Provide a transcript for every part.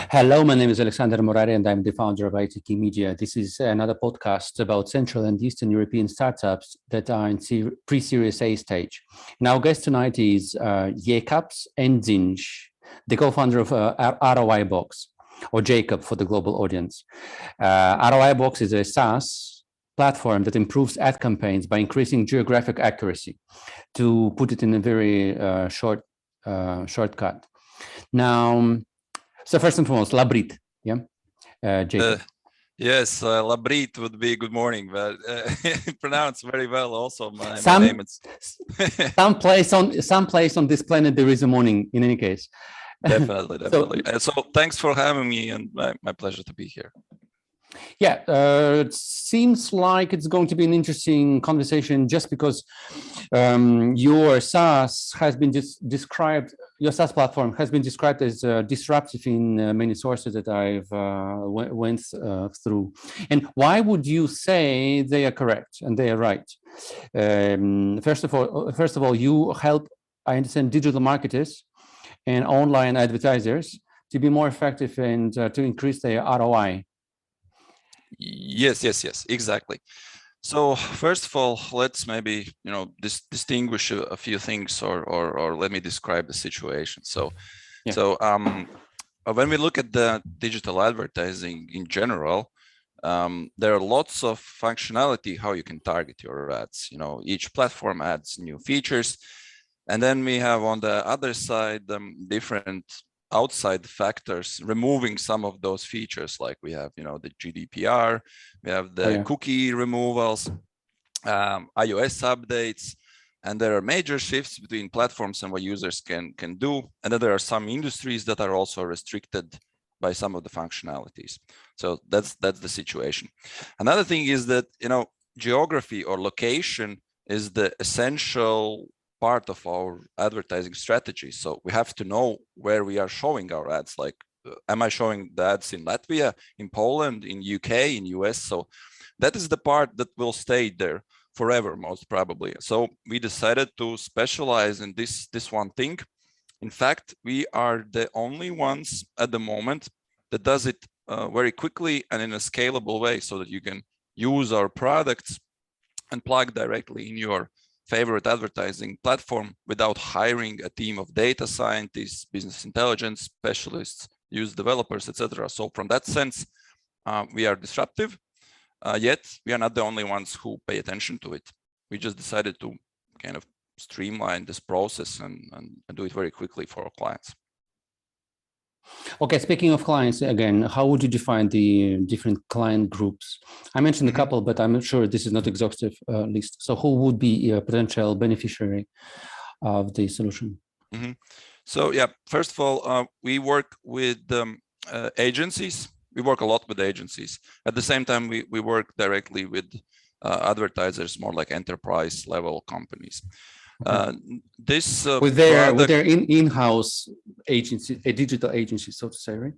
Hello, my name is Alexander Morari, and I'm the founder of ITKeyMedia. This is another podcast about Central and Eastern European startups that are in pre-Series A stage. And our guest tonight is Jēkabs Endziņš, the co-founder of Roibox, or Jēkabs for the global audience. Roibox is a SaaS platform that improves ad campaigns by increasing geographic accuracy, to put it in a very shortcut. Now, so first and foremost, labrīt, yeah, Jēkabs. Yes, labrīt would be good morning, but pronounced very well. Also, my name is. some place on this planet there is a morning. In any case, definitely. So thanks for having me, and my pleasure to be here. Yeah, it seems like it's going to be an interesting conversation just because your SaaS has been described, your SaaS platform has been described as disruptive in many sources that I've went through. And why would you say they are correct and they are right? First of all, you help, I understand, digital marketers and online advertisers to be more effective and to increase their ROI. Yes, exactly. So first of all, let's maybe distinguish a few things, or let me describe the situation. So when we look at the digital advertising in general, there are lots of functionality how you can target your ads. Each platform adds new features, and then we have on the other side different outside factors removing some of those features, like we have the GDPR, we have the cookie removals, iOS updates, and there are major shifts between platforms and what users can do. And then there are some industries that are also restricted by some of the functionalities. So that's the situation. Another thing is that geography or location is the essential part of our advertising strategy. So we have to know where we are showing our ads. Like, am I showing the ads in Latvia, in Poland, in UK, in US? So that is the part that will stay there forever, most probably. So we decided to specialize in this one thing. In fact, we are the only ones at the moment that does it very quickly and in a scalable way, so that you can use our products and plug directly in your favorite advertising platform without hiring a team of data scientists, business intelligence specialists, use developers, etc. So from that sense, we are disruptive, yet we are not the only ones who pay attention to it. We just decided to kind of streamline this process and do it very quickly for our clients. Okay, speaking of clients, again, how would you define the different client groups? I mentioned a couple, but I'm not sure this is not exhaustive list. So who would be a potential beneficiary of the solution? So yeah, first of all, we work with agencies. We work a lot with agencies. At the same time, we work directly with advertisers, more like enterprise level companies. With their in-house agency, a digital agency, so to say, right?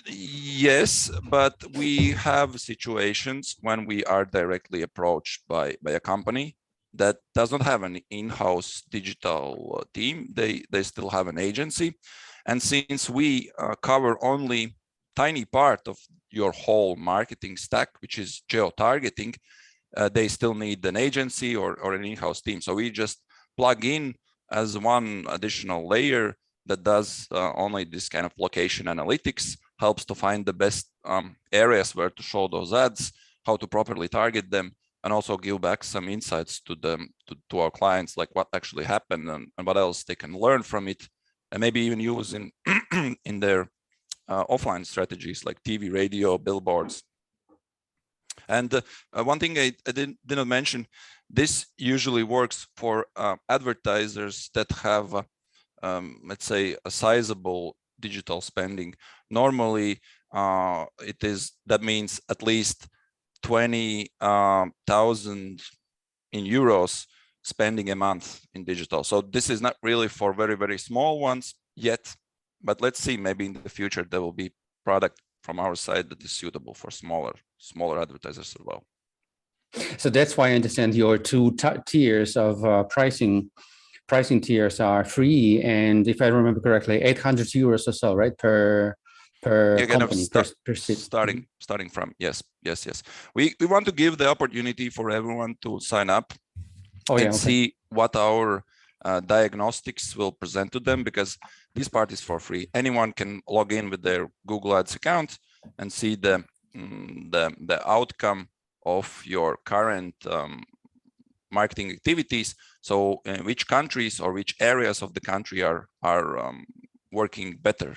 Yes, but we have situations when we are directly approached by a company that does not have an in-house digital team. They still have an agency, and since we cover only tiny part of your whole marketing stack, which is geo-targeting, they still need an agency or an in-house team. So we just plug in as one additional layer that does only this kind of location analytics, helps to find the best areas where to show those ads, how to properly target them, and also give back some insights to our clients, like what actually happened and what else they can learn from it, and maybe even use in their offline strategies like TV, radio, billboards. And one thing I did not mention, this usually works for advertisers that have, let's say, a sizable digital spending. Normally, that means at least 20,000 euros spending a month in digital. So this is not really for very, very small ones yet, but let's see, maybe in the future there will be product from our side that is suitable for smaller advertisers as well. So that's why I understand your two tiers of pricing pricing tiers are free, and if I remember correctly, 800 euros or so, right, per company, per seat. Starting from yes. We want to give the opportunity for everyone to sign up see what our diagnostics will present to them, because this part is for free. Anyone can log in with their Google Ads account and see the outcome of your current marketing activities. So which countries or which areas of the country are working better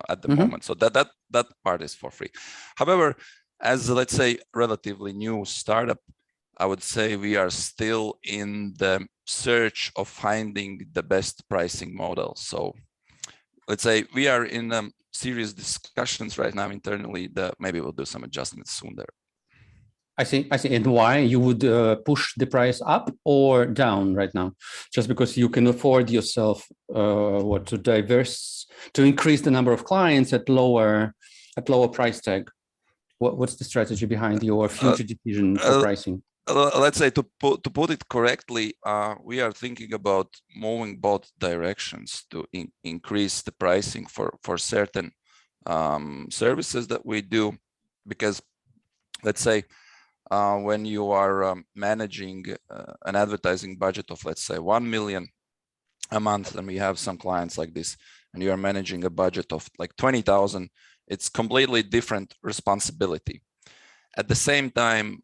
at the moment. So that part is for free. However, as let's say relatively new startup, I would say we are still in the search of finding the best pricing model. So let's say we are in serious discussions right now internally that maybe we'll do some adjustments soon there. I see. And why you would push the price up or down right now? Just because you can afford yourself to increase the number of clients at lower price tag. What's the strategy behind your future decision for pricing? Let's say to put it correctly, we are thinking about moving both directions to increase the pricing for certain services that we do, because let's say when you are managing an advertising budget of, let's say, 1 million a month, and we have some clients like this, and you are managing a budget of like 20,000, it's completely different responsibility. At the same time,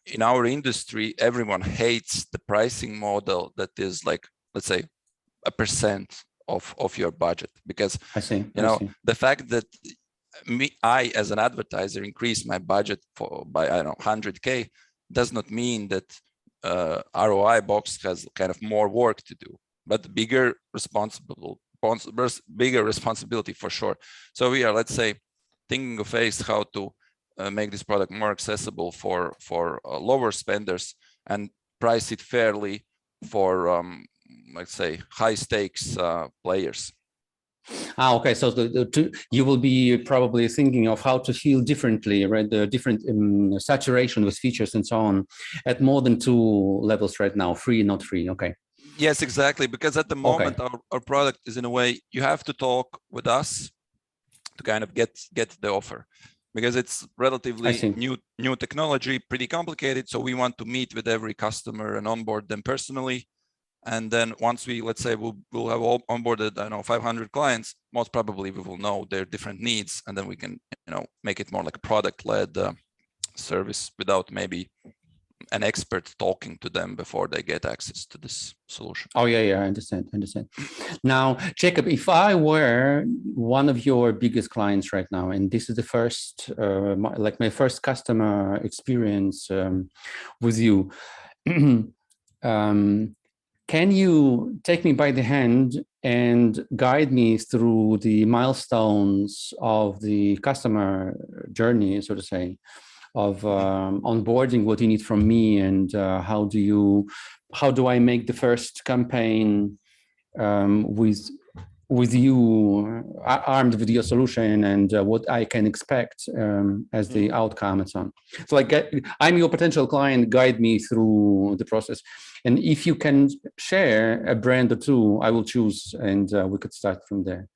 in our industry, everyone hates the pricing model that is like, let's say, 1% of your budget, because the fact that I as an advertiser increase my budget by I don't know 100K does not mean that ROI box has kind of more work to do, but bigger responsibility for sure. So we are, let's say, thinking of ways how to make this product more accessible for lower spenders and price it fairly for let's say high stakes players. Okay, so you will be probably thinking of how to feel differently, right? The different saturation with features and so on at more than 2 levels right now, free, not free. Okay. Yes, exactly. Because at the moment, our product is, in a way, you have to talk with us to kind of get the offer, because it's relatively new technology, pretty complicated. So we want to meet with every customer and onboard them personally. And then once we, let's say, we'll have all onboarded, I know, 500 clients, most probably we will know their different needs, and then we can, make it more like a product-led service without maybe an expert talking to them before they get access to this solution. Oh, yeah, I understand. Now, Jēkabs, if I were one of your biggest clients right now, and this is the first, my first customer experience with you, can you take me by the hand and guide me through the milestones of the customer journey, so to say, of onboarding what you need from me, and how do I make the first campaign with you, armed with your solution, and what I can expect as the outcome and so on. So I'm your potential client, guide me through the process. And if you can share a brand or two, I will choose, and we could start from there.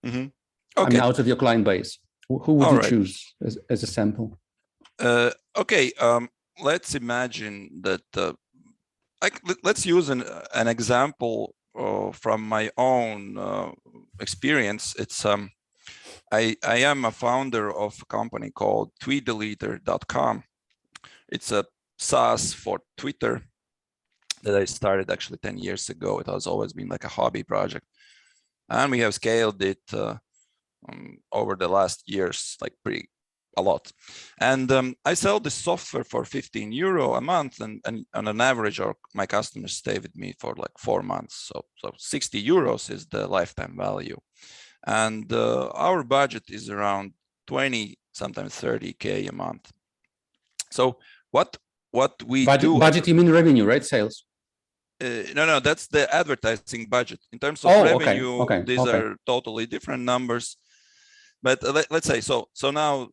Okay. I mean, out of your client base, who would you choose as a sample? Okay, let's imagine that, let's use an example from my own experience. It's I am a founder of a company called tweetdeleter.com. It's a SaaS for Twitter that I started actually 10 years ago. It has always been like a hobby project, and we have scaled it over the last years, like a lot. And I sell this software for 15 euro a month, and on an average, my customers stay with me for like 4 months. So 60 euros is the lifetime value. And our budget is around 20, sometimes 30K a month. So what we do... Budget, you mean revenue, right? Sales? No, that's the advertising budget. In terms of revenue, these are totally different numbers. But let's say, so now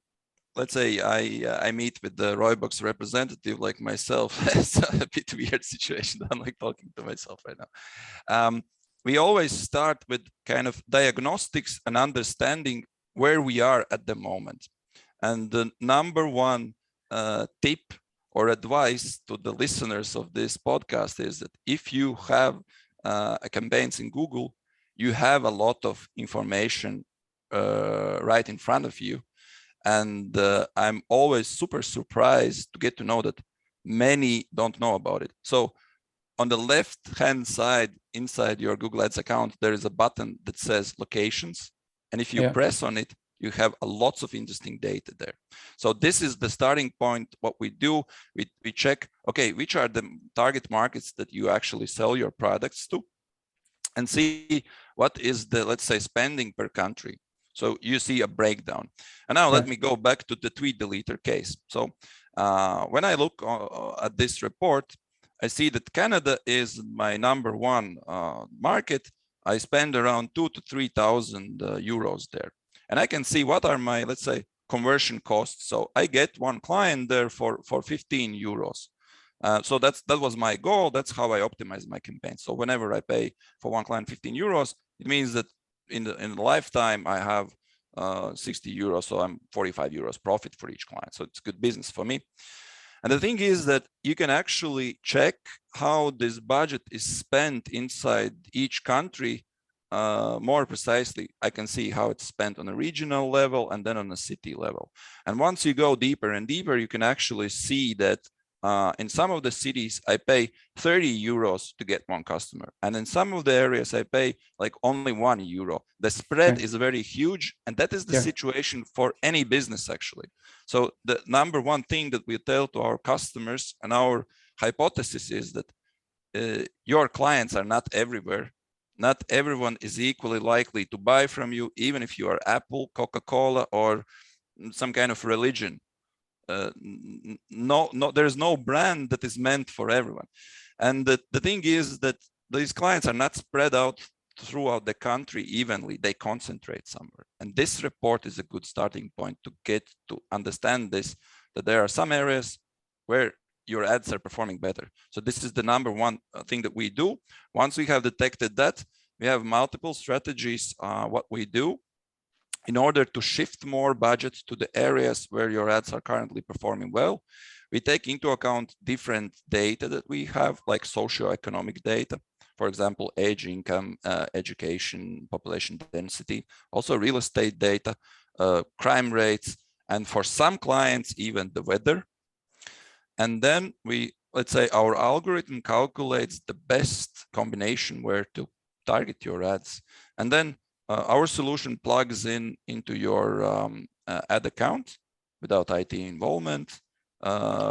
let's say I meet with the Roibox representative like myself. It's a bit weird situation. I'm like talking to myself right now. We always start with kind of diagnostics and understanding where we are at the moment. And the number one tip or advice to the listeners of this podcast is that if you have campaigns in Google, you have a lot of information right in front of you. And I'm always super surprised to get to know that many don't know about it. So on the left-hand side, inside your Google Ads account, there is a button that says locations. And if you press on it, you have lots of interesting data there. So this is the starting point. What we do, we check, okay, which are the target markets that you actually sell your products to, and see what is the, let's say, spending per country. So you see a breakdown. And now let me go back to the tweet deleter case. So when I look at this report, I see that Canada is my number one market. I spend around 2,000 to 3,000 euros there. And I can see what are my, let's say, conversion costs. So I get one client there for 15 euros. So that was my goal. That's how I optimize my campaign. So whenever I pay for one client 15 euros, it means that in the lifetime I have 60 euros. So I'm 45 euros profit for each client. So it's good business for me. And the thing is that you can actually check how this budget is spent inside each country more precisely. I can see how it's spent on a regional level and then on a city level. And once you go deeper and deeper, you can actually see that in some of the cities, I pay 30 euros to get one customer. And in some of the areas, I pay like only 1 euro. The spread is very huge. And that is the situation for any business, actually. So the number one thing that we tell to our customers, and our hypothesis is that your clients are not everywhere. Not everyone is equally likely to buy from you, even if you are Apple, Coca-Cola, or some kind of religion. There's no brand that is meant for everyone. And the thing is that these clients are not spread out throughout the country evenly. They concentrate somewhere. And this report is a good starting point to get to understand this, that there are some areas where your ads are performing better. So this is the number one thing that we do. Once we have detected that, we have multiple strategies, what we do in order to shift more budget to the areas where your ads are currently performing well. We take into account different data that we have, like socioeconomic data, for example, age, income, education, population density, also real estate data, crime rates, and for some clients, even the weather. And then let's say our algorithm calculates the best combination where to target your ads. And then our solution plugs into your ad account without IT involvement.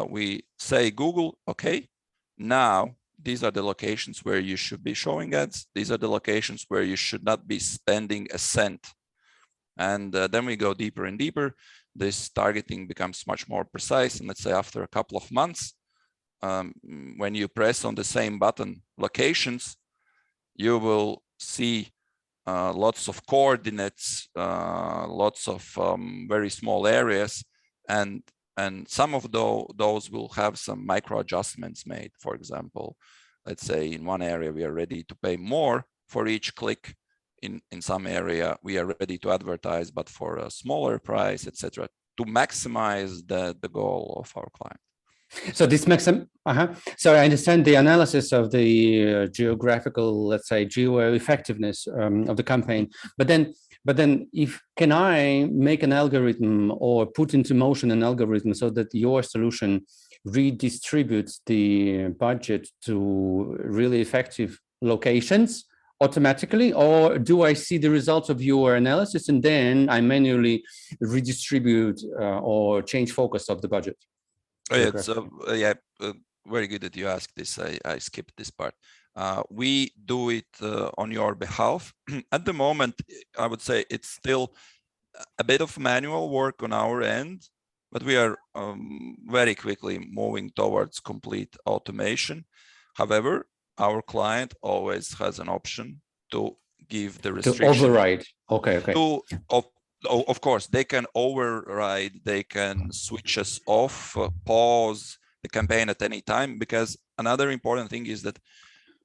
We say, Google, okay, now these are the locations where you should be showing ads. These are the locations where you should not be spending a cent. And then we go deeper and deeper. This targeting becomes much more precise. And let's say after a couple of months, when you press on the same button, locations, you will see lots of coordinates, lots of very small areas, and some of those will have some micro adjustments made. For example, let's say in one area we are ready to pay more for each click. In some area we are ready to advertise, but for a smaller price, etc., to maximize the goal of our client. So this makes them. So I understand the analysis of the geographical, let's say, geo-effectiveness of the campaign. But then, if can I make an algorithm or put into motion an algorithm so that your solution redistributes the budget to really effective locations automatically, or do I see the results of your analysis and then I manually redistribute or change focus of the budget? Oh, yeah, so very good that you asked this. I skipped this part. We do it on your behalf. At the moment, I would say it's still a bit of manual work on our end, but we are very quickly moving towards complete automation. However, our client always has an option to give the restriction. To override. Okay. of course, they can override, they can switch us off, pause the campaign at any time, because another important thing is that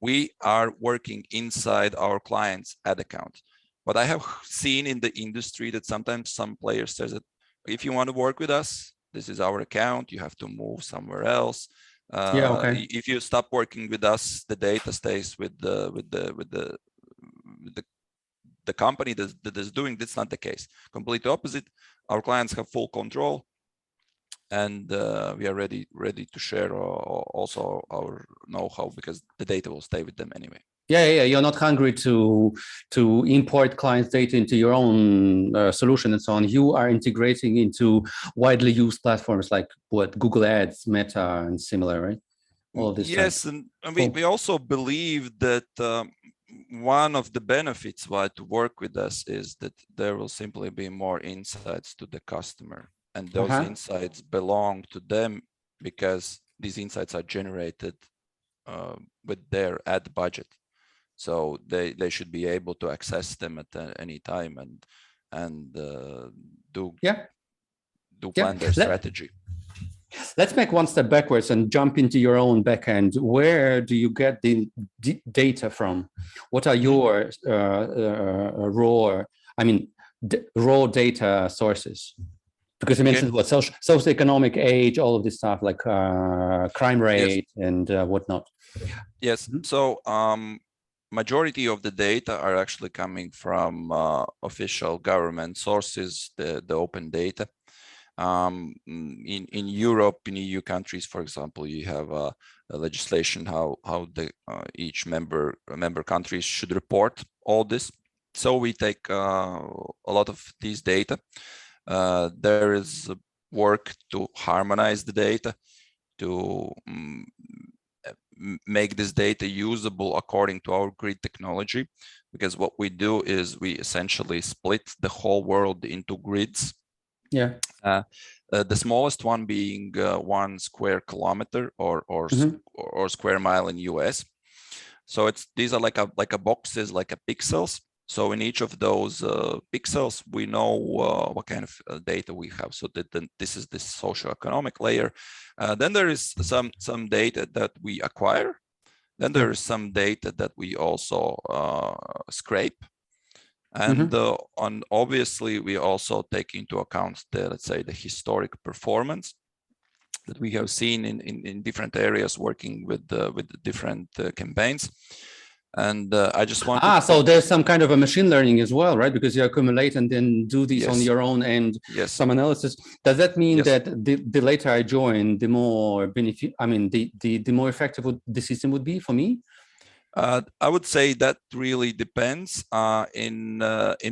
we are working inside our client's ad account. What I have seen in the industry that sometimes some players says that if you want to work with us, this is our account, you have to move somewhere else. If you stop working with us, the data stays with the company that is doing. That's not the case. Completely opposite. Our clients have full control, and we are ready to share also our know-how, because the data will stay with them anyway. Yeah. You're not hungry to import clients' data into your own solution and so on. You are integrating into widely used platforms like Google Ads, Meta, and similar, right? All of this. Yes, and we also believe that one of the benefits why to work with us is that there will simply be more insights to the customer, and those insights belong to them, because these insights are generated with their ad budget. So they should be able to access them at any time and plan their strategy. Let's make one step backwards and jump into your own backend. Where do you get the data from? What are your raw data sources? Because you mentioned what socioeconomic age, all of this stuff like crime rate and whatnot. Yes. So majority of the data are actually coming from official government sources, the open data. In Europe, in EU countries, for example, you have a legislation how each member countries should report all this. So we take a lot of these data. There is work to harmonize the data, to make this data usable according to our grid technology, because what we do is we essentially split the whole world into grids. The smallest one being 1 square kilometer or square mile in US. So these are like a boxes, like a pixels. So in each of those pixels, we know what kind of data we have. So this is the socioeconomic layer. Then there is some data that we acquire. Then there is some data that we also scrape. And obviously, we also take into account let's say the historic performance that we have seen in different areas working with different campaigns. And I just want so there's some kind of a machine learning as well, right? Because you accumulate and then do this on your own and some analysis. Does that mean that the later I join, the more the more effective the system would be for me? I would say that really depends. In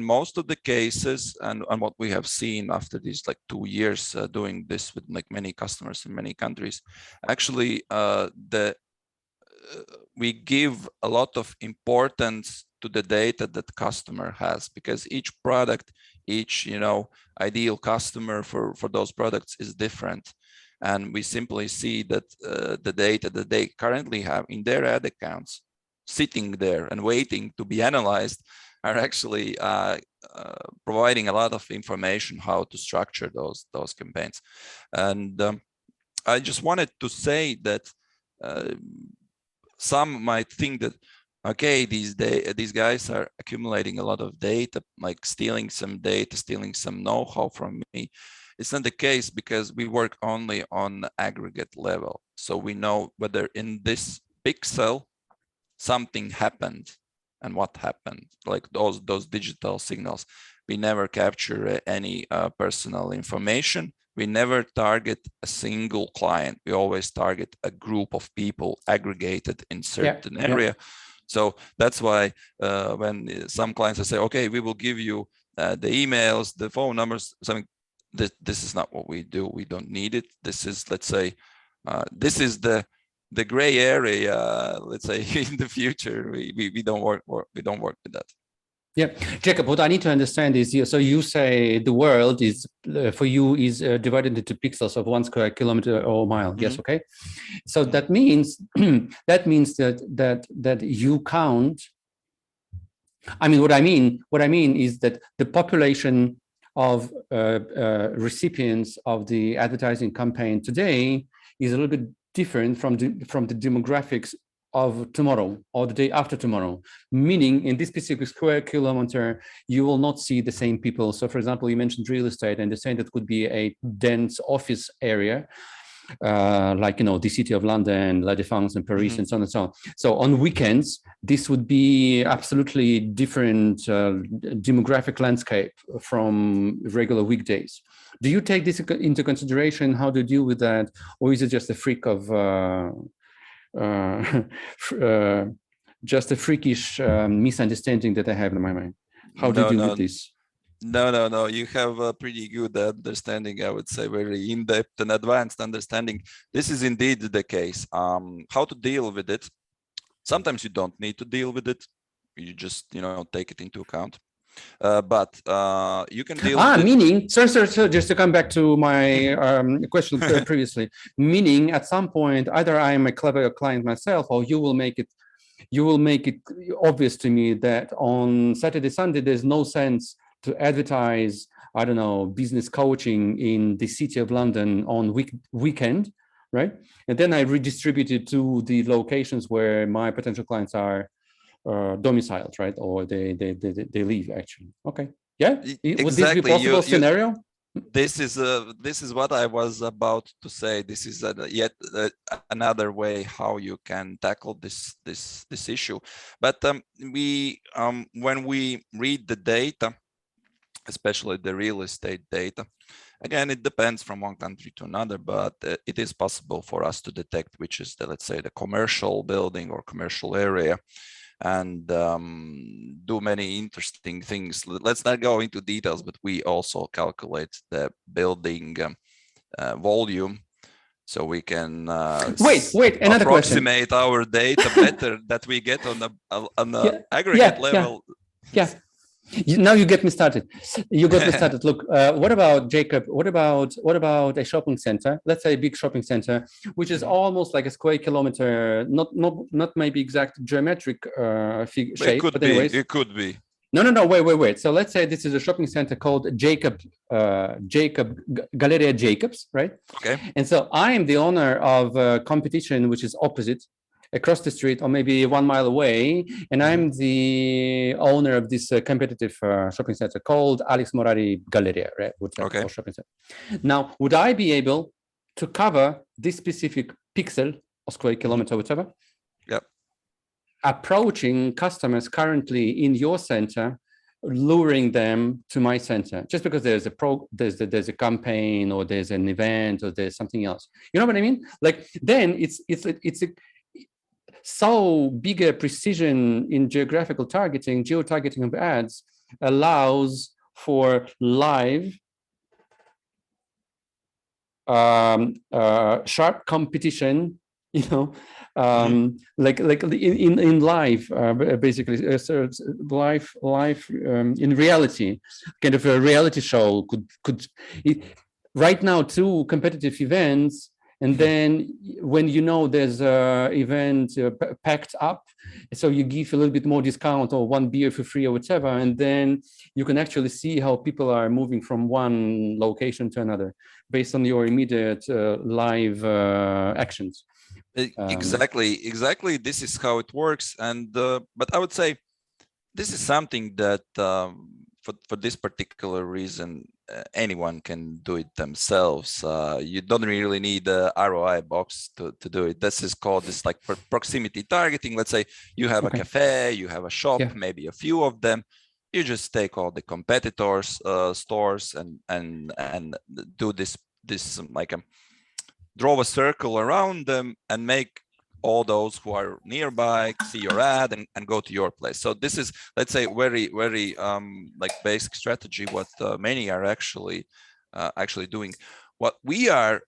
most of the cases, and what we have seen after these 2 years doing this with many customers in many countries, actually we give a lot of importance to the data that customer has, because each product, each ideal customer for those products is different. And we simply see that the data that they currently have in their ad accounts sitting there and waiting to be analyzed are actually providing a lot of information how to structure those campaigns. And I just wanted to say that some might think that, okay, these guys are accumulating a lot of data, like stealing some data, stealing some know-how from me. It's not the case, because we work only on the aggregate level. So we know whether in this pixel something happened and what happened, like those digital signals. We never capture any personal information. We never target a single client. We always target a group of people aggregated in certain area. So that's why when some clients say, okay, we will give you the emails, the phone numbers, something, this is not what we do. We don't need it. This is, let's say, this is the gray area, let's say, in the future. We don't work with that. Yeah, Jēkabs, what I need to understand is, so you say the world is for you is divided into pixels of 1 square kilometer or mile. Yes, okay. So that means that you count. I mean, what I mean is that the population of recipients of the advertising campaign today is a little bit different from the demographics of tomorrow or the day after tomorrow, meaning in this specific square kilometer, you will not see the same people. So for example, you mentioned real estate, and they're saying that could be a dense office area, like, the city of London, La Défense and Paris, and so on and so on. So on weekends, this would be absolutely different demographic landscape from regular weekdays. Do you take this into consideration? How to deal with that? Or is it just a freak of just a freakish misunderstanding that I have in my mind? How do you deal with this? No. You have a pretty good understanding, I would say, very in-depth and advanced understanding. This is indeed the case. How to deal with it? Sometimes you don't need to deal with it. You just, take it into account. But you can deal with meaning, sorry, just to come back to my question previously, meaning at some point, either I am a clever client myself, or you will make it obvious to me that on Saturday, Sunday, there's no sense to advertise, I don't know, business coaching in the city of London on weekend, right? And then I redistribute it to the locations where my potential clients are domiciled, right? Or they live, actually. Okay. Yeah. Exactly. Would this be a possible scenario? This is what I was about to say. This is yet another way how you can tackle this issue. But when we read the data, especially the real estate data, again, it depends from one country to another, but it is possible for us to detect which is let's say the commercial building or commercial area, and do many interesting things. Let's not go into details, but we also calculate the building volume, so we can wait, another approximate question. Our data better that we get on the aggregate level. Yeah. Now you get me started. Look, what about Jēkabs? What about a shopping center? Let's say a big shopping center, which is almost like a square kilometer, not maybe exact geometric shape, but anyways, it could be. No. Wait. So let's say this is a shopping center called Jēkabs, Galeria Jēkabs, right? Okay. And so I am the owner of a competition which is opposite, across the street or maybe 1 mile away, and I'm the owner of this competitive shopping center called Alex Morari Galleria, right? Okay. Shopping center. Now, would I be able to cover this specific pixel or square kilometer, whatever? Yep. Approaching customers currently in your center, luring them to my center, just because there's a campaign or there's an event or there's something else. You know what I mean? Like then it's a so bigger precision in geotargeting of ads allows for live, sharp competition, like in live, basically, live in reality, kind of a reality show could right now 2 competitive events. And then when there's an event packed up, so you give a little bit more discount or 1 beer for free or whatever, and then you can actually see how people are moving from one location to another based on your immediate live actions. Exactly. This is how it works. And but I would say this is something that for this particular reason, anyone can do it themselves. You don't really need a ROI box to do it. This is called like proximity targeting. Let's say you have a cafe, you have a shop, maybe a few of them. You just take all the competitors' stores and do this like draw a circle around them and make all those who are nearby see your ad and go to your place. So this is, let's say, very like basic strategy what many are actually doing. What we are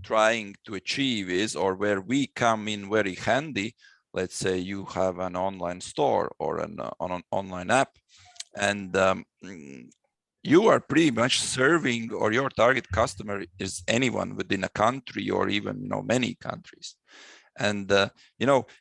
trying to achieve is, or where we come in very handy, let's say you have an online store or an online app, and you are pretty much serving, or your target customer is anyone within a country or even many countries. And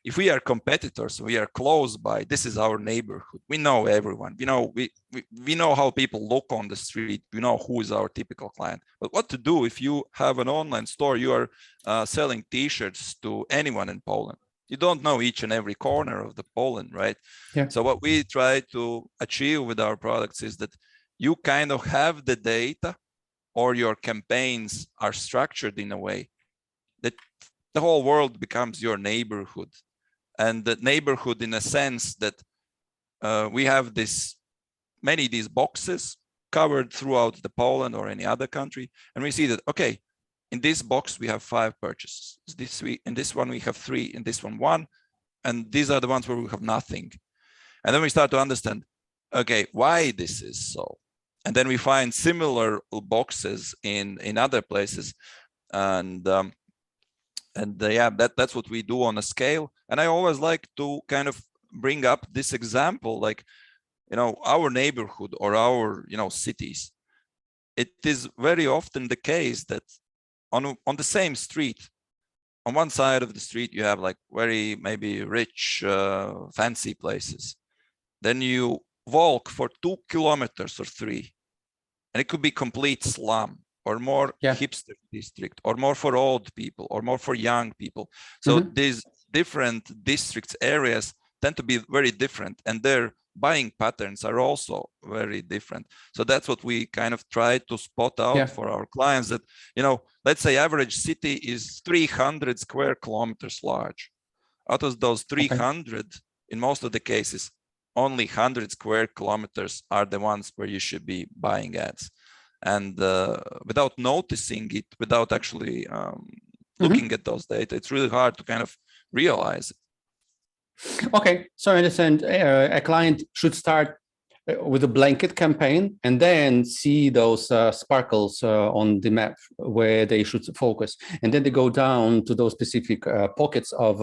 if we are competitors, we are close by. This is our neighborhood. We know everyone. We know how people look on the street. We know who is our typical client. But what to do if you have an online store? You are selling T-shirts to anyone in Poland. You don't know each and every corner of the Poland, right? Yeah. So what we try to achieve with our products is that you kind of have the data, or your campaigns are structured in a way that the whole world becomes your neighborhood. And the neighborhood, in a sense that we have these boxes covered throughout the Poland or any other country. And we see that, okay, in this box, we have 5 purchases. In this one, we have 3, in this one. And these are the ones where we have nothing. And then we start to understand, okay, why this is so. And then we find similar boxes in other places. And yeah, that's what we do on a scale. And I always like to kind of bring up this example, like, our neighborhood or our, cities. It is very often the case that on the same street, on one side of the street, you have like very maybe rich, fancy places. Then you walk for 2 kilometers or 3, and it could be complete slum, or more hipster district, or more for old people, or more for young people. So these different districts, areas tend to be very different, and their buying patterns are also very different. So that's what we kind of try to spot out for our clients, that, let's say average city is 300 square kilometers large. Out of those 300, in most of the cases, only 100 square kilometers are the ones where you should be buying ads. And without noticing it, without actually looking at those data, it's really hard to kind of realize it. Okay, so I understand a client should start with a blanket campaign and then see those sparkles on the map where they should focus. And then they go down to those specific pockets of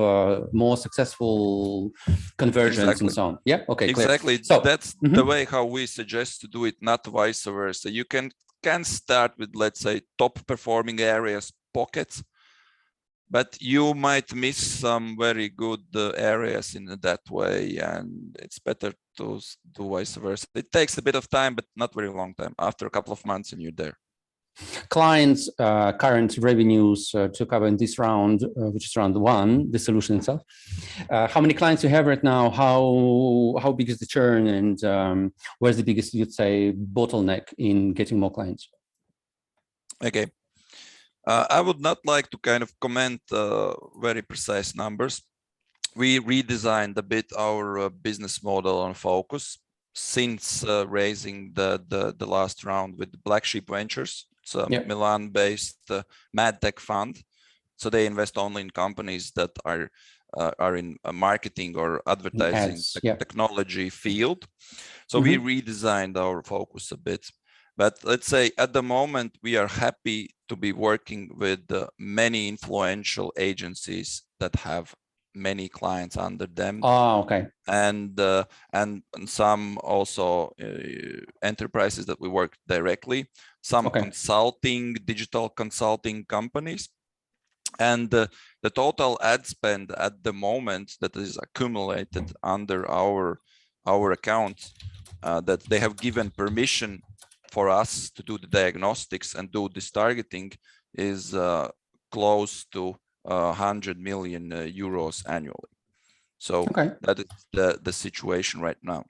more successful conversions and so on. Yeah, okay, exactly. Clear. So, that's the way how we suggest to do it, not vice versa. You can start with, let's say, top performing areas, pockets, but you might miss some very good areas in that way, and it's better to do vice versa. It takes a bit of time, but not very long time. After a couple of months, and you're there. Clients' current revenues to cover in this round, which is round 1, the solution itself. How many clients you have right now? How big is the churn, and where's the biggest, you'd say, bottleneck in getting more clients? Okay. I would not like to kind of comment very precise numbers. We redesigned a bit our business model on focus since raising the last round with Black Sheep Ventures. It's a Milan-based MadTech fund. So they invest only in companies that are in a marketing or advertising technology field. So we redesigned our focus a bit. But let's say at the moment, we are happy to be working with many influential agencies that have many clients under them. Oh, okay. And some also enterprises that we work directly, some consulting, digital consulting companies. And the total ad spend at the moment that is accumulated under our account, that they have given permission for us to do the diagnostics and do this targeting, is close to 100 million euros annually. So that is the situation right now.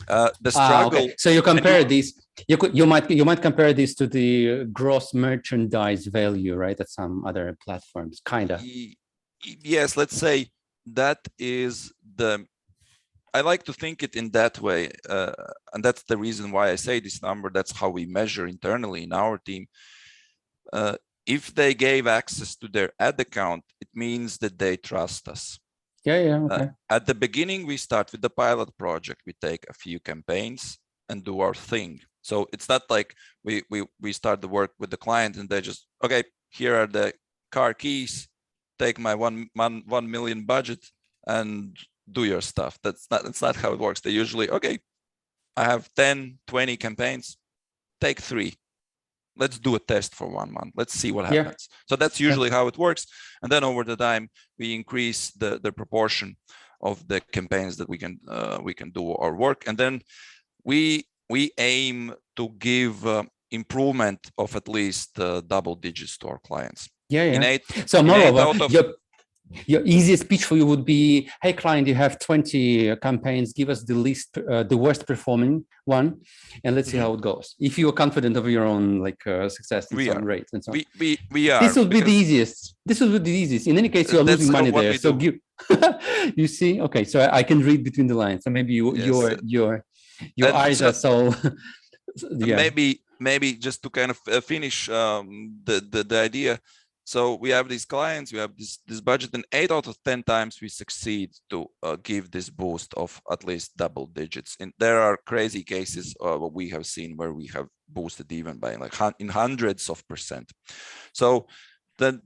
The struggle. So you compare these. You might compare this to the gross merchandise value, right? At some other platforms, kind of. Yes, let's say that is the. I like to think it in that way, and that's the reason why I say this number. That's how we measure internally in our team. If they gave access to their ad account, it means that they trust us. Okay. At the beginning, we start with the pilot project. We take a few campaigns and do our thing. So it's not like we start the work with the client and they just, okay, here are the car keys, take my 1 million budget and do your stuff. That's not how it works. They usually, okay, I have 10, 20 campaigns, take 3. let's do a test for 1 month. Let's see what happens. So that's usually how it works. And then over the time, we increase the proportion of the campaigns that we can do our work. And then we aim to give improvement of at least double digits to our clients. So moreover, your easiest pitch for you would be, hey client, you have 20 campaigns, give us the worst performing one, and let's see how it goes. If you are confident of your own success and rate and so on. We are. This would be the easiest. This would be the easiest. In any case, you are losing money there. So give, you see, okay, so I can read between the lines. So maybe your eyes are so maybe just to kind of finish the idea. So we have these clients, we have this budget, and 8 out of 10 times we succeed to give this boost of at least double digits. And there are crazy cases what we have seen where we have boosted even by in hundreds of %. So then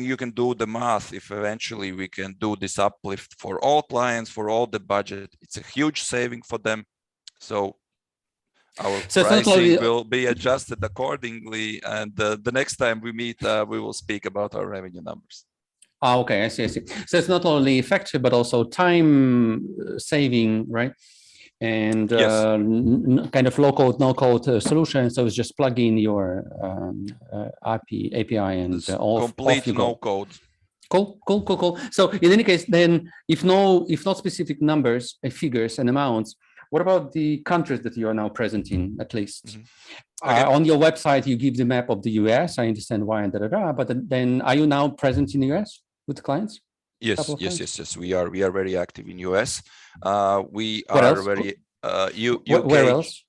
you can do the math. If eventually we can do this uplift for all clients, for all the budget, it's a huge saving for them. So our pricing will be adjusted accordingly, and the next time we meet, we will speak about our revenue numbers. Okay, I see. So it's not only effective, but also time saving, right? And kind of low-code, no-code solution. So it's just plug in your API and complete no-code. Cool. So in any case, then if not specific numbers, figures, and amounts, what about the countries that you are now present in, at least? On your website, you give the map of the US. I understand why and but then are you now present in the US with clients? Yes. We are very active in US. We are very UK. Where else?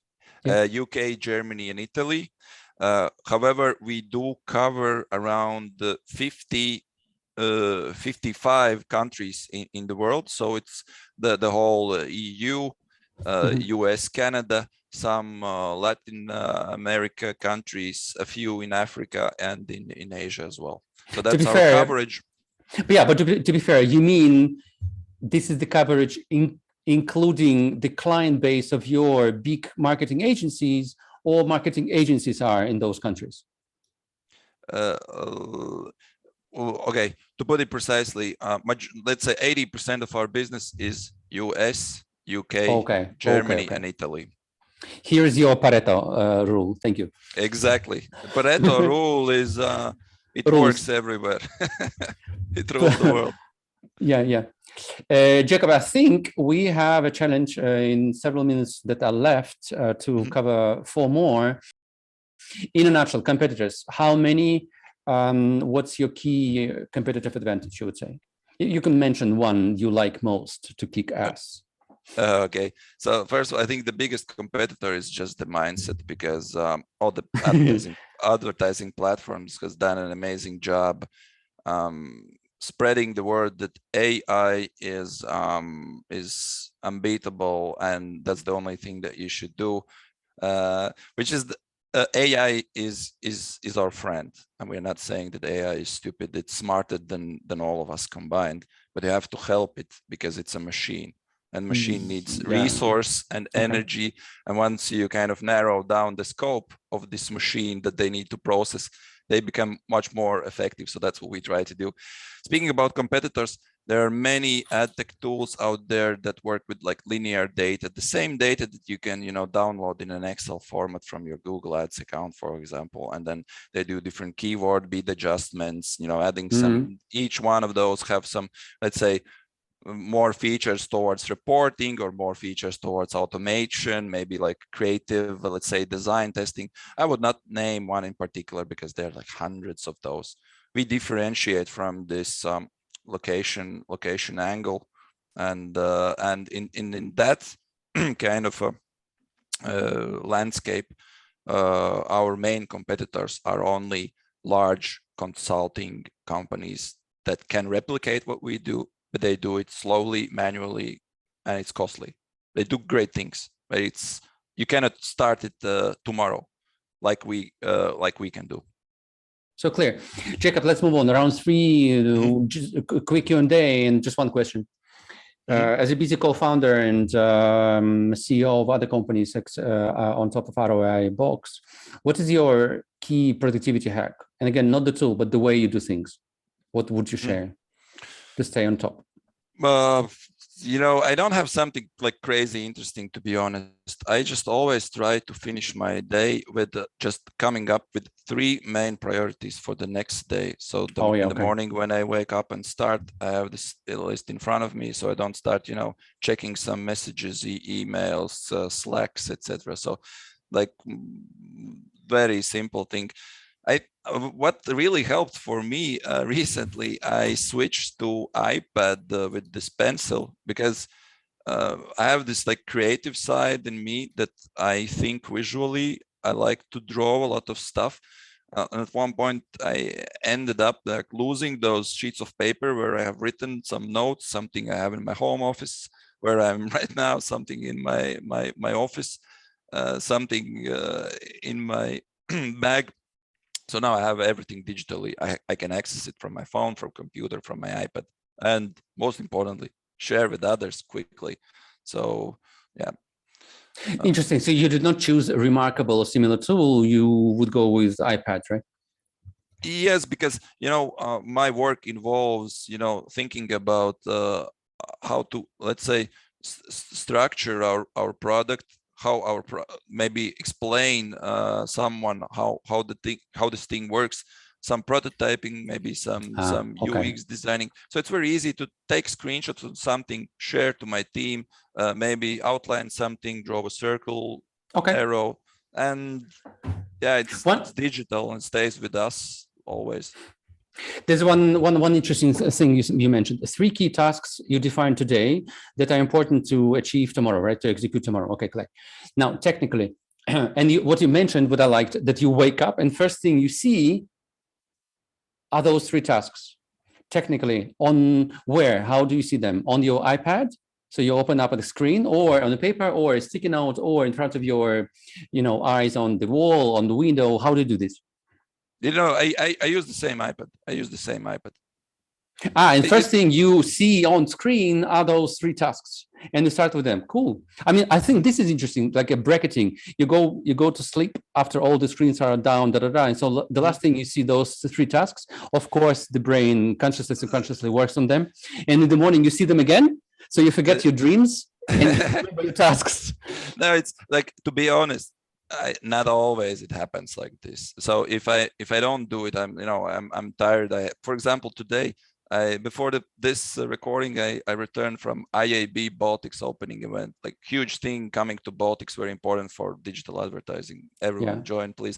UK, Germany, and Italy. However, we do cover around 55 countries in the world. So it's the whole EU. US, Canada, some Latin America countries, a few in Africa, and in Asia as well. So that's our coverage. But to be fair, you mean this is the coverage including the client base of your big marketing agencies, or marketing agencies are in those countries? Okay, to put it precisely, let's say 80% of our business is US, UK, Germany, and Italy. Here's your Pareto rule. Thank you. Exactly. The Pareto rule is it works everywhere. It rules the world. Jēkabs, I think we have a challenge in several minutes that are left to cover 4 more. In a nutshell, competitors. How many? What's your key competitive advantage, you would say? You can mention one you like most to kick ass. Okay, so first of all, I think the biggest competitor is just the mindset, because all the advertising platforms has done an amazing job spreading the word that AI is unbeatable, and that's the only thing that you should do, which is AI is our friend, and we're not saying that AI is stupid. It's smarter than all of us combined, but you have to help it because it's a machine. And machine needs resource and energy. And once you kind of narrow down the scope of this machine that they need to process, they become much more effective. So that's what we try to do. Speaking about competitors, there are many ad tech tools out there that work with like linear data, the same data that you can, download in an Excel format from your Google Ads account, for example. And then they do different keyword bid adjustments, adding some, each one of those have some, let's say, more features towards reporting or more features towards automation, maybe like creative, let's say design testing. I would not name one in particular because there are like hundreds of those. We differentiate from this location angle, and in that kind of landscape, our main competitors are only large consulting companies that can replicate what we do, but they do it slowly, manually, and it's costly. They do great things, but you cannot start it tomorrow like we can do. So clear. Jēkabs, let's move on. Round 3, just a quick Q&A and just one question. As a busy co-founder and CEO of other companies on top of Roibox, what is your key productivity hack? And again, not the tool, but the way you do things. What would you share to stay on top? I don't have something like crazy interesting, to be honest. I just always try to finish my day with just coming up with 3 main priorities for the next day. So in the morning when I wake up and start, I have this list in front of me, so I don't start, checking some messages, emails, Slacks, etc. So like very simple thing. What really helped for me recently, I switched to iPad with this pencil, because I have this like creative side in me that I think visually. I like to draw a lot of stuff. And at one point, I ended up like losing those sheets of paper where I have written some notes, something I have in my home office where I'm right now, something in my office, something in my bag. So now I have everything digitally. I can access it from my phone, from computer, from my iPad, and most importantly, share with others quickly. So yeah. Interesting. So you did not choose a remarkable or similar tool. You would go with iPad, right? Yes, because my work involves thinking about how to, let's say, structure our product, how maybe explain someone how this thing works, some prototyping, maybe some UX designing. So it's very easy to take screenshots of something, share to my team, maybe outline something, draw a circle, arrow, and yeah, it's digital and stays with us always. There's one interesting thing you mentioned. 3 key tasks you defined today that are important to achieve tomorrow, right? To execute tomorrow. Okay, correct. Now, technically, and what you mentioned, what I liked, that you wake up and first thing you see are those 3 tasks. Technically, on where? How do you see them? On your iPad? So you open up at the screen, or on the paper, or a sticky note, or in front of your, eyes on the wall, on the window. How do you do this? I use the same iPad. And first thing you see on screen are those 3 tasks, and you start with them. Cool. I mean, I think this is interesting, like a bracketing. You go to sleep after all the screens are down, and so the last thing you see those 3 tasks. Of course, the brain consciously, subconsciously works on them, and in the morning you see them again, so you forget your dreams and remember your tasks. No, it's like, to be honest, not always it happens like this. So if I don't do it, I'm tired. For example, today, before this recording, I returned from IAB Baltics opening event, like huge thing coming to Baltics, very important for digital advertising. Everyone join, please.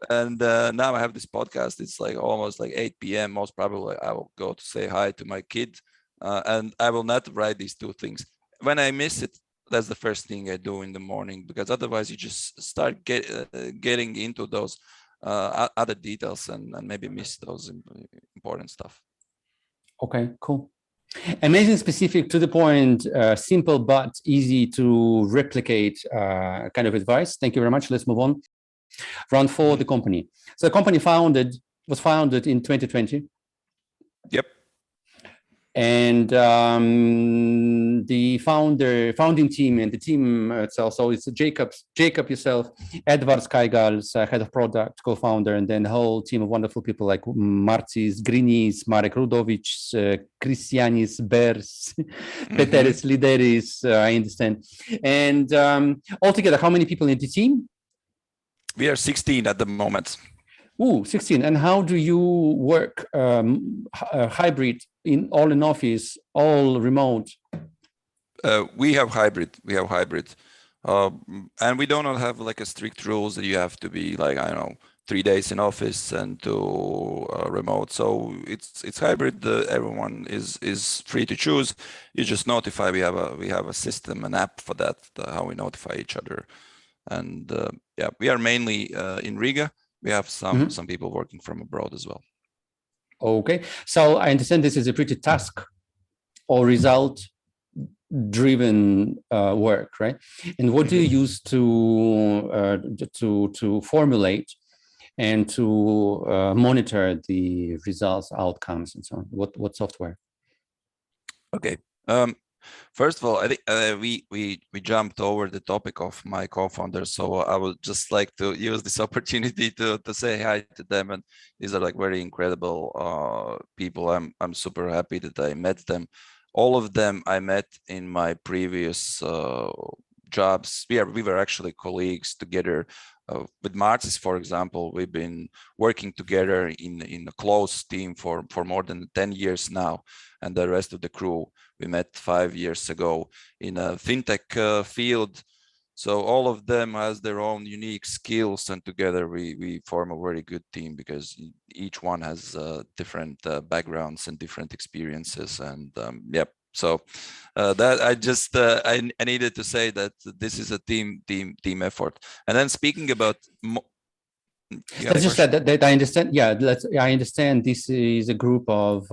And now I have this podcast. It's like almost like 8 p.m. Most probably I will go to say hi to my kid, and I will not write these 2 things. When I miss it, that's the first thing I do in the morning, because otherwise you just start getting into those other details and maybe miss those important stuff. Okay, cool. Amazing, specific, to the point, simple but easy to replicate kind of advice. Thank you very much. Let's move on. Round 4, the company. So the company was founded in 2020. Yep. And the founding team and the team itself, so it's Jēkabs yourself, Edvards Kaigals, head of product, co-founder, and then the whole team of wonderful people like Marcis Grinis, Marek Rudovic, Christianis Bers, Peteris Lideris, I understand. And altogether, how many people in the team? We are 16 at the moment. 16. And how do you work hybrid, all in office, all remote? We have hybrid. And we do not have like a strict rules that you have to be like, 3 days in office and 2 remote. So it's hybrid. Everyone is free to choose. You just notify. We have a system, an app for that, how we notify each other. And we are mainly in Riga. We have some people working from abroad as well. Okay, so I understand this is a pretty task or result-driven work, right? And what do you use to formulate and to monitor the results, outcomes, and so on? What software? Okay, First of all, I think we jumped over the topic of my co-founder, so I would just like to use this opportunity to say hi to them. And these are like very incredible people. I'm super happy that I met them. All of them I met in my previous jobs. We were actually colleagues together. With Marcis, for example, we've been working together in a close team for more than 10 years now, and the rest of the crew we met 5 years ago in a fintech field. So all of them has their own unique skills, and together we form a very good team because each one has different backgrounds and different experiences. And yep. So that I just I needed to say that this is a team effort. And then speaking about, let's just say that I understand. Yeah, I understand. This is a group of,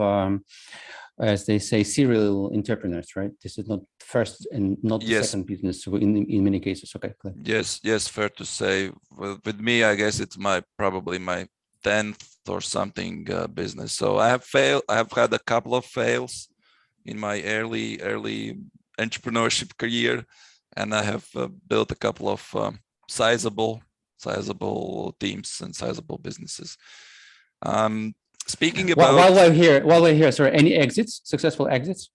as they say, serial entrepreneurs, right? This is not first and not the yes. second business in many cases. Okay. Clear. Yes, fair to say. With me, I guess it's probably my 10th or something business. So I have had a couple of fails in my early entrepreneurship career, and I have built a couple of sizable teams and sizable businesses. Speaking about while we're here, sorry, any exits, successful exits?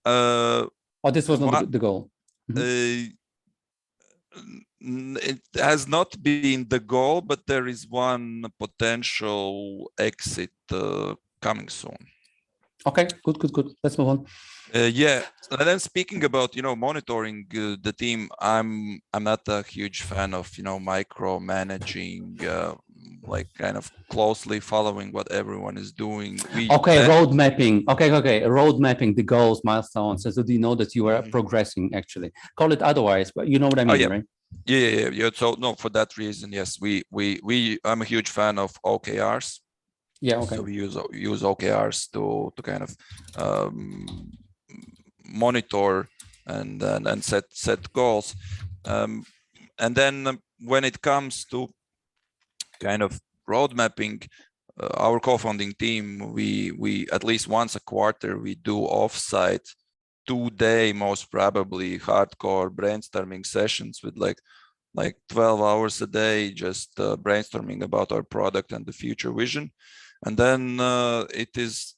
Or this was not the goal? Mm-hmm. It has not been the goal, but there is one potential exit coming soon. Okay, good. Let's move on. Yeah, and then speaking about monitoring the team, I'm not a huge fan of micromanaging, like kind of closely following what everyone is doing. Road mapping. Okay, road mapping the goals, milestones, so you know that you are progressing. Actually, call it otherwise, but you know what I mean, right? Yeah. So no, for that reason, yes, I'm a huge fan of OKRs. Yeah, okay. So we use OKRs to kind of monitor and set goals, and then when it comes to kind of road mapping, our co-founding team, we at least once a quarter we do offsite 2-day, most probably hardcore brainstorming sessions with like 12 hours a day, just brainstorming about our product and the future vision. And then it is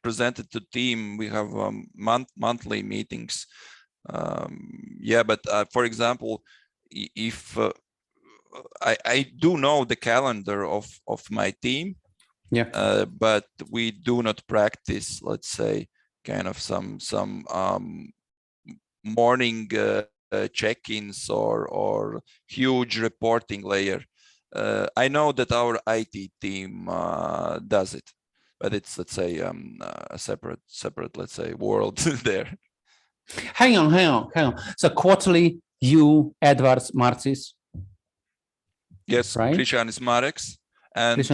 presented to team. We have monthly meetings. But for example, if I do know the calendar of my team, but we do not practice, let's say, kind of some morning check-ins or huge reporting layer. I know that our IT team does it, but it's, let's say, a separate, let's say, world there. Hang on. So quarterly, you, Edwards, Marcis. Yes, right? Christian is Mareks, and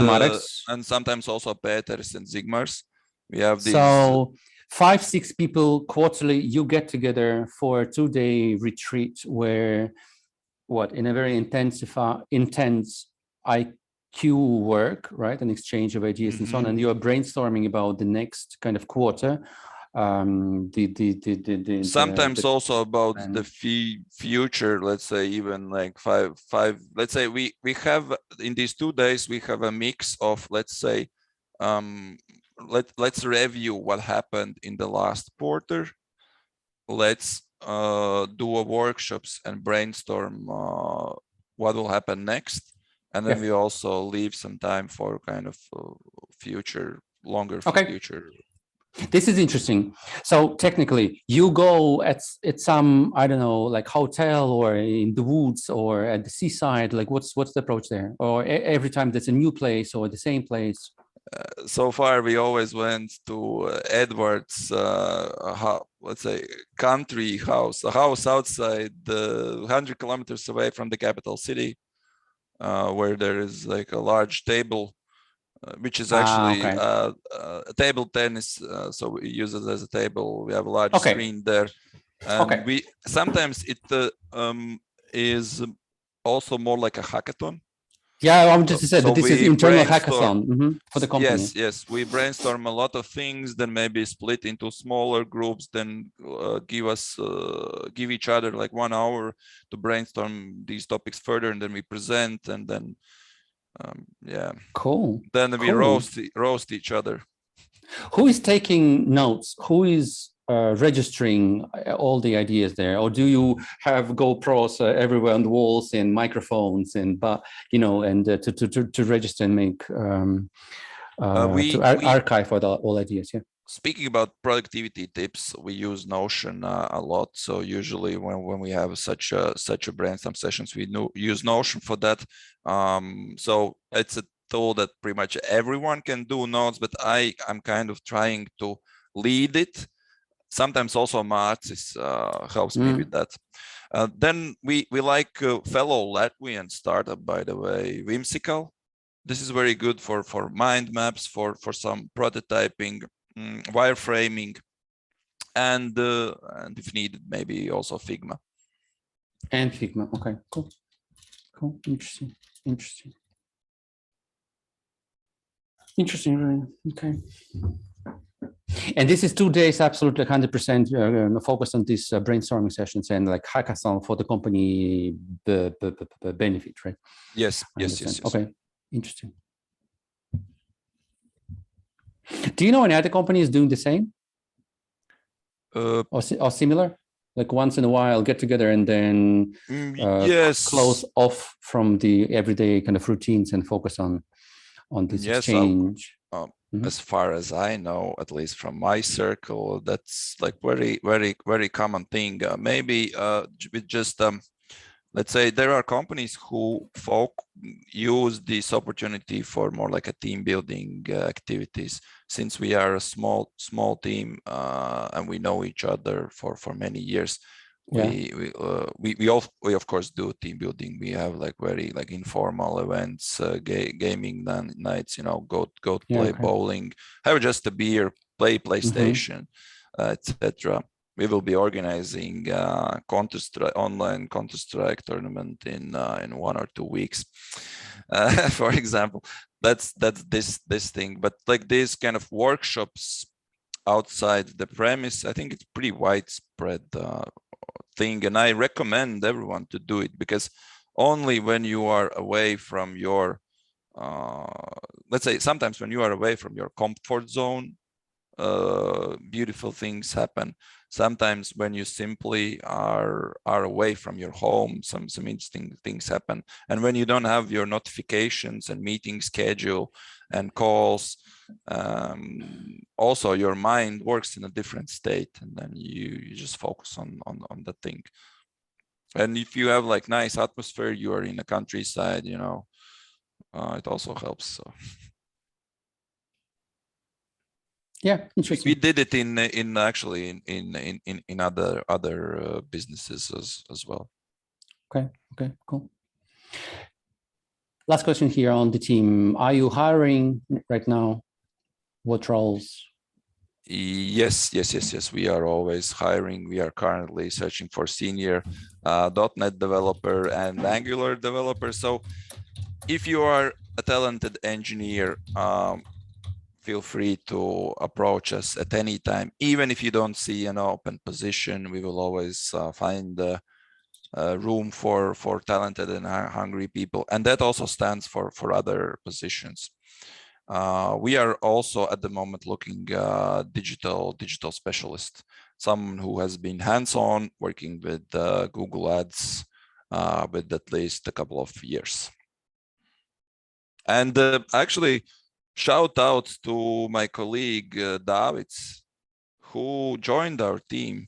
sometimes also Peters and Zigmars. We have these. So 5-6 people quarterly, you get together for a 2-day retreat where, in a very intense IQ work, right? An exchange of ideas and so on, and you are brainstorming about the next kind of quarter. Sometimes also about the future, let's say, even like five. Let's say we have in these 2 days we have a mix of, let's say, let's review what happened in the last quarter. Let's do workshops and brainstorm what will happen next, and then we also leave some time for kind of longer future. This is interesting. So technically, you go at some, I don't know, like hotel or in the woods or at the seaside. Like, what's the approach there? Or every time there's a new place or the same place? So far, we always went to Edwards, let's say, country house, a house outside 100 kilometers away from the capital city, where there is like a large table, which is actually table tennis. So we use it as a table. We have a large screen there, and we sometimes it is also more like a hackathon. Yeah, I wanted to say that this is internal brainstorm. hackathon for the company. Yes, we brainstorm a lot of things, then maybe split into smaller groups, then give each other like 1 hour to brainstorm these topics further, and then we present, and then yeah, cool. Then we roast each other. Who is taking notes? Who is registering all the ideas there, or do you have GoPros everywhere on the walls and microphones and to register and make archive all ideas? Yeah. Speaking about productivity tips, we use Notion a lot. So usually when we have such a brainstorm sessions, we use Notion for that. So it's a tool that pretty much everyone can do notes, but I'm kind of trying to lead it. Sometimes also Marcis helps me with that. Then we like fellow Latvian startup, by the way, Whimsical. This is very good for mind maps, for some prototyping, wireframing, and if needed, maybe also Figma. And Figma. Okay, cool. Interesting. Okay. And this is 2 days, absolutely 100% focused on these brainstorming sessions and like hackathon for the company, the benefit, right? Yes. Okay, interesting. Do you know any other companies doing the same? Or similar? Like once in a while get together and then yes, close off from the everyday kind of routines and focus on this exchange. As far as I know, at least from my circle, that's like very common thing. Maybe with just let's say there are companies who use this opportunity for more like a team building activities. Since we are a small team and we know each other for many years, we of course do team building. We have like very like informal events, gaming nights, go play bowling, have just a beer, play PlayStation, etc. We will be organizing online Counter-Strike tournament in 1 or 2 weeks, for example. That's this thing. But like these kind of workshops outside the premise, I think it's pretty widespread thing, and I recommend everyone to do it, because only when you are away from your let's say sometimes when you are away from your comfort zone, beautiful things happen. Sometimes when you simply are away from your home, some interesting things happen. And when you don't have your notifications and meeting schedule and calls, also your mind works in a different state, and then you just focus on the thing. And if you have like nice atmosphere, you are in a countryside, it also helps. So yeah, interesting. We did it in actually in other businesses as well. Okay, cool. Last question here on the team. Are you hiring right now? What roles? Yes. We are always hiring. We are currently searching for senior .NET developer and Angular developer. So if you are a talented engineer, feel free to approach us at any time. Even if you don't see an open position, we will always find room for talented and hungry people. And that also stands for other positions. We are also at the moment looking digital specialist, someone who has been hands-on working with Google Ads with at least a couple of years. And actually, shout out to my colleague Davids, who joined our team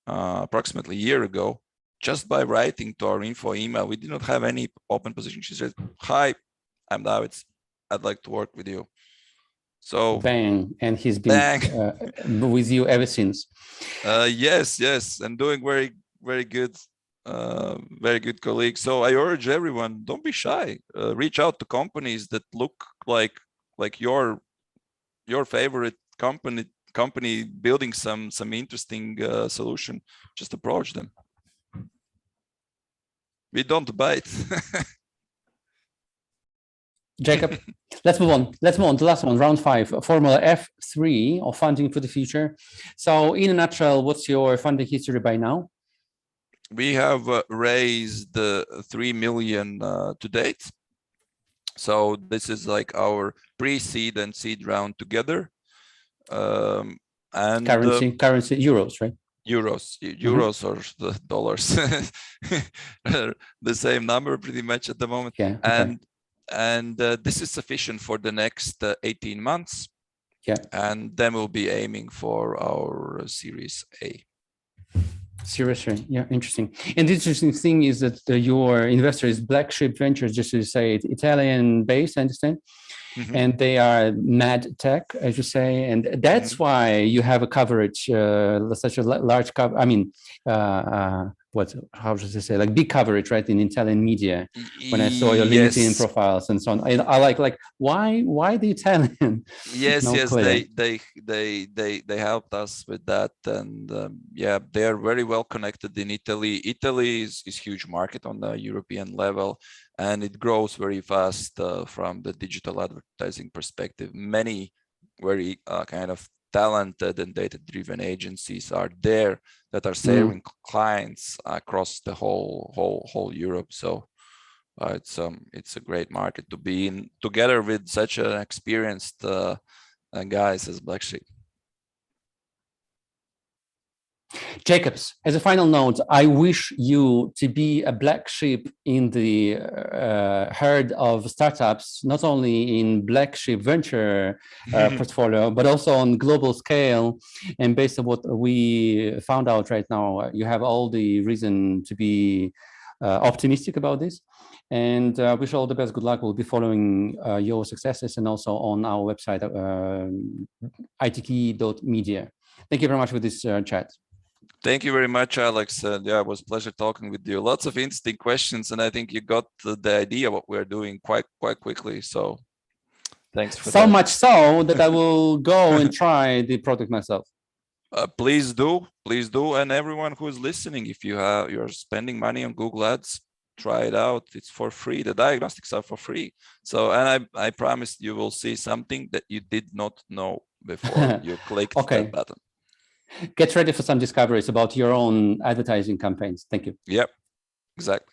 approximately a year ago, just by writing to our info email. We did not have any open position. She said, "Hi, I'm Davids. I'd like to work with you." So bang, and he's been with you ever since. Yes, and doing very good. Very good colleague. So I urge everyone, don't be shy. Reach out to companies that look like your favorite company building some interesting solution. Just approach them. We don't bite. Jacob, let's move on. The last one, round 5, Formula F3 or funding for the future. So in a nutshell, what's your funding history by now? We have raised 3 million to date. So this is like our pre-seed and seed round together. And currency, euros, right? Euros or the dollars, the same number pretty much at the moment. Yeah. Okay. And this is sufficient for the next 18 months. Yeah. And then we'll be aiming for our Series A. Seriously, yeah, interesting. And the interesting thing is that your investor is Black Sheep Ventures, just to say, Italian-based, I understand. Mm-hmm. And they are mad tech, as you say, and that's mm-hmm. why you have a coverage, such a large cover. I mean, how should I say, like big coverage, right, in Italian media. When I saw your LinkedIn profiles and so on, I like why the Italian? Yes, they helped us with that, and yeah, they are very well connected in Italy. Italy is huge market on the European level, and it grows very fast from the digital advertising perspective. Many very kind of talented and data-driven agencies are there that are serving clients across the whole Europe. So it's a great market to be in, together with such an experienced guys as Black Sheep. Jēkabs, as a final note, I wish you to be a black sheep in the herd of startups, not only in Black Sheep Venture portfolio, but also on global scale. And based on what we found out right now, you have all the reason to be optimistic about this. And wish you all the best. Good luck. We'll be following your successes and also on our website, ITKeyMedia. Thank you very much for this chat. Thank you very much, Alex. Yeah, it was a pleasure talking with you. Lots of interesting questions, and I think you got the idea what we're doing quite quickly. So thanks for that. So much so that I will go and try the product myself. Please do. And everyone who is listening, if you're spending money on Google Ads, try it out. It's for free. The diagnostics are for free. So, and I promise you will see something that you did not know before you clicked that button. Get ready for some discoveries about your own advertising campaigns. Thank you. Yep, exactly.